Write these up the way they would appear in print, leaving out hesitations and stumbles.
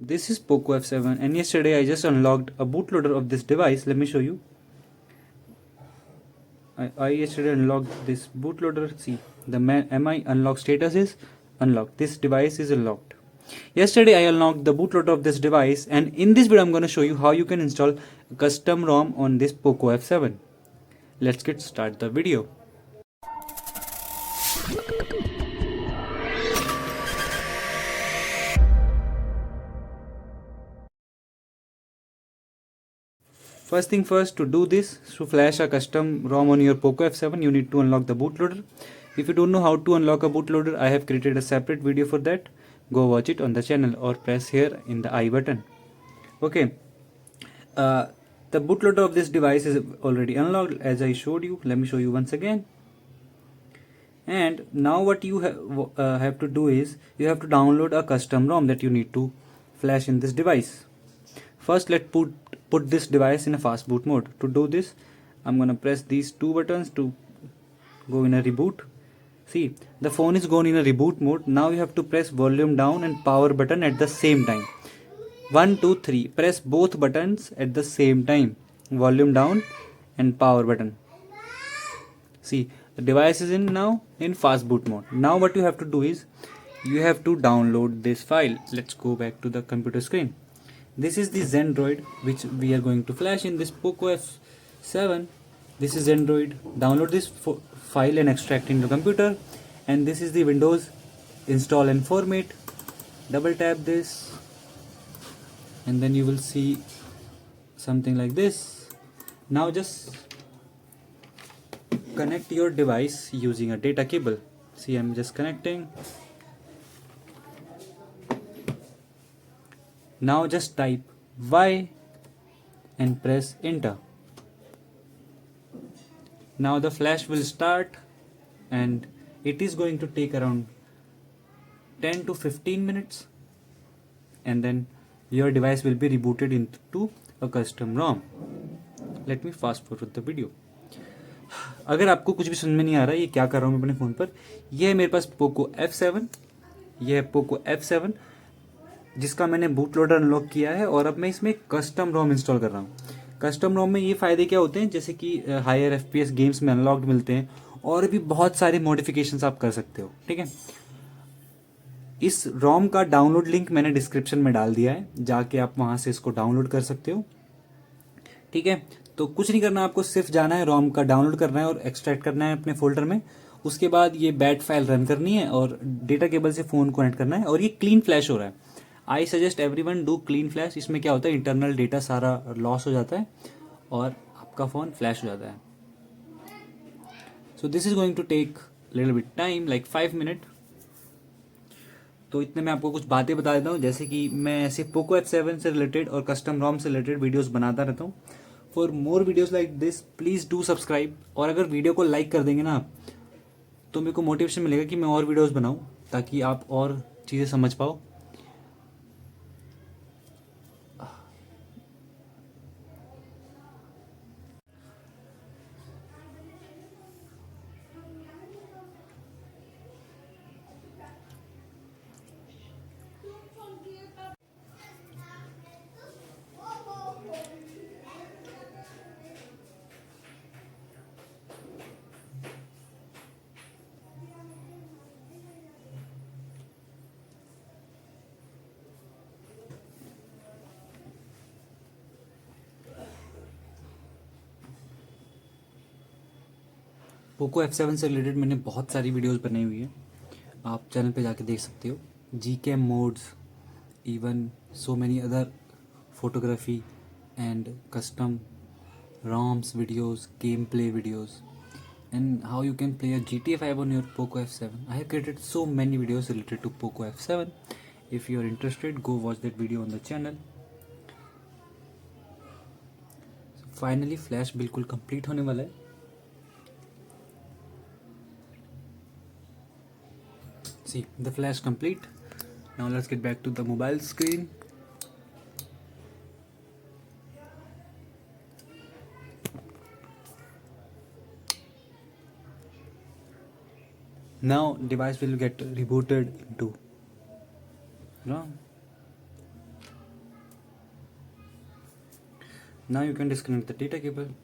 This is Poco F7 and yesterday I just unlocked a bootloader of this device. Let me show you. I yesterday unlocked this bootloader. See, the MI unlock status is unlocked. This device is unlocked. Yesterday I unlocked the bootloader of this device, and in this video I'm going to show you how you can install a custom ROM on this Poco F7. Let's get start the video. First thing first, to do this, to flash a custom ROM on your Poco F7, you need to unlock the bootloader. If you don't know how to unlock a bootloader, I have created a separate video for that. Go watch it on the channel or press here in the I button. Okay, the bootloader of this device is already unlocked as I showed you. Let me show you once again. And now what you have to do is you have to download a custom ROM that you need to flash in this device. First, let's put this device in a fast boot mode. To do this, I'm gonna press these two buttons to go in a reboot. See, the phone is going in a reboot mode. Now you have to press volume down and power button at the same time. 1, 2, 3. Press both buttons at the same time. Volume down and power button. See, the device is now in fast boot mode. Now what you have to do is you have to download this file. Let's go back to the computer screen. This is the Zendroid which we are going to flash in this Poco F7. This is Zendroid. Download this file and extract in your computer. And this is the Windows install and format. Double tap this and then you will see something like this. Now just connect your device using a data cable. See, I'm just connecting. Now just type Y and press enter. Now the flash will start and it is going to take around 10 to 15 minutes and then your device will be rebooted into a custom ROM. Let me fast forward the video. अगर आपको कुछ भी समझ में नहीं आ रहा है ये क्या कर रहा हूँ मैं अपने फ़ोन पर, यह है मेरे पास पोको F7, यह है पोको F7 जिसका मैंने बूट लोडर अनलॉक किया है और अब मैं इसमें कस्टम रोम इंस्टॉल कर रहा हूँ. कस्टम रोम में ये फ़ायदे क्या होते हैं, जैसे कि हायर FPS गेम्स में अनलॉक्ड मिलते हैं और भी बहुत सारे मॉडिफिकेशंस आप कर सकते हो. ठीक है, इस रोम का डाउनलोड लिंक मैंने डिस्क्रिप्शन में डाल दिया है, जाके आप वहाँ से इसको डाउनलोड कर सकते हो. ठीक है, तो कुछ नहीं करना, आपको सिर्फ जाना है, रोम का डाउनलोड करना है और एक्सट्रैक्ट करना है अपने फोल्डर में. उसके बाद ये बैट फाइल रन करनी है और डेटा केबल से फ़ोन कनेक्ट करना है और ये क्लीन फ्लैश हो रहा है. I suggest everyone do clean flash. इसमें क्या होता है, इंटरनल डेटा सारा लॉस हो जाता है और आपका फ़ोन फ्लैश हो जाता है. So this is going to take little bit time, like 5 minute. तो इतने में आपको कुछ बातें बता देता हूँ, जैसे कि मैं ऐसे पोको F7 से रिलेटेड और कस्टम रोम से रिलेटेड वीडियोस बनाता रहता हूँ. For more videos like this please do subscribe. और अगर वीडियो को लाइक कर देंगे ना आप, तो मेरे को मोटिवेशन मिलेगा कि मैं और वीडियोस बनाऊँ ताकि आप और चीज़ें समझ पाओ. पोको F7 से रिलेटेड मैंने बहुत सारी वीडियोस बनाई हुई है, आप चैनल पे जाके देख सकते हो. GK modes, even so many other photography and custom ROMs videos, gameplay videos, and how you can play a GTA 5 on your Poco F7. I have created so many videos related to Poco F7. If you are interested, go watch that video on the channel. So finally flash बिल्कुल complete होने वाला है. See, the flash complete. Now let's get back to the mobile screen. Now device will get rebooted into ROM. Now you can disconnect the data cable.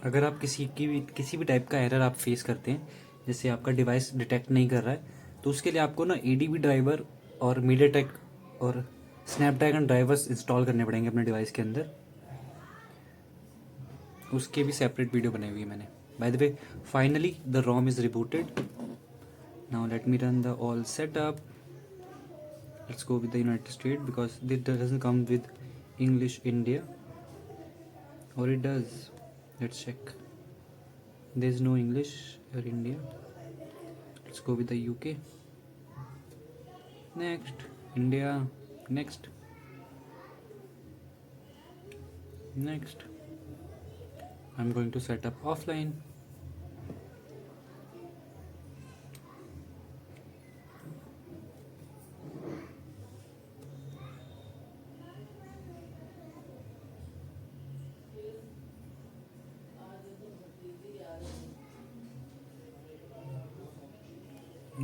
अगर आप किसी भी type का error आप फेस करते हैं, जैसे आपका डिवाइस डिटेक्ट नहीं कर रहा है, तो उसके लिए आपको ना ADB ड्राइवर और मीडियाटेक और स्नैपड्रैगन ड्राइवर्स इंस्टॉल करने पड़ेंगे अपने डिवाइस के अंदर। उसके भी सेपरेट वीडियो बनाई हुई है मैंने। By the way, finally the ROM is rebooted. Now let me run the all setup. Let's go with the United State because this doesn't come with English India, or it does. Let's check. There's no English or India. Let's go with the UK. Next. India. Next. Next. I'm going to set up offline.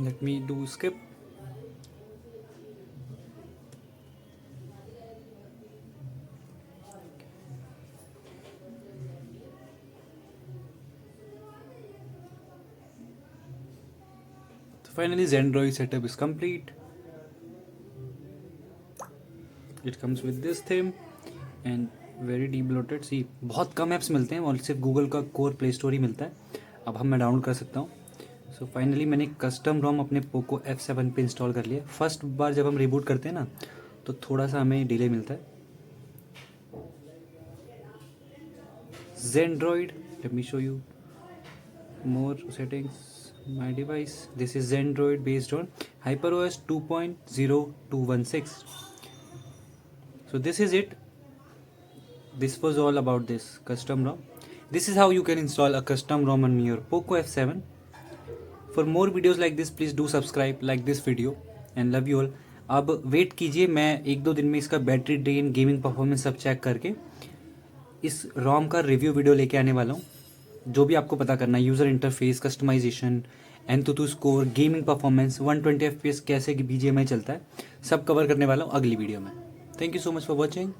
Let me do skip. So finally Zendroid setup is complete. It comes with this theme and very debloated. See, बहुत कम apps मिलते हैं और सिर्फ Google का core play store ही मिलता है। अब मैं डाउनलोड कर सकता हूँ। सो फाइनली मैंने कस्टम ROM अपने पोको F7 पे इंस्टॉल कर लिया। फर्स्ट बार जब हम रिबूट करते हैं ना, तो थोड़ा सा हमें डिले मिलता है। Zendroid, let me show you more settings. My device, this is Zendroid based on HyperOS 2.0216. So this is it. This was all about this custom ROM. This is how you can install a custom ROM on your Poco F7. For more videos like this, please do subscribe, like this video and love you all. अब wait कीजिए, मैं 1-2 दिन में इसका battery drain, gaming performance सब check करके इस ROM का रिव्यू वीडियो लेके आने वाला हूँ। जो भी आपको पता करना है, user interface, customization, AnTuTu score, gaming performance, 120 FPS कैसे BGMI चलता है, सब कवर करने वाला हूँ अगली वीडियो में। Thank you so much for watching.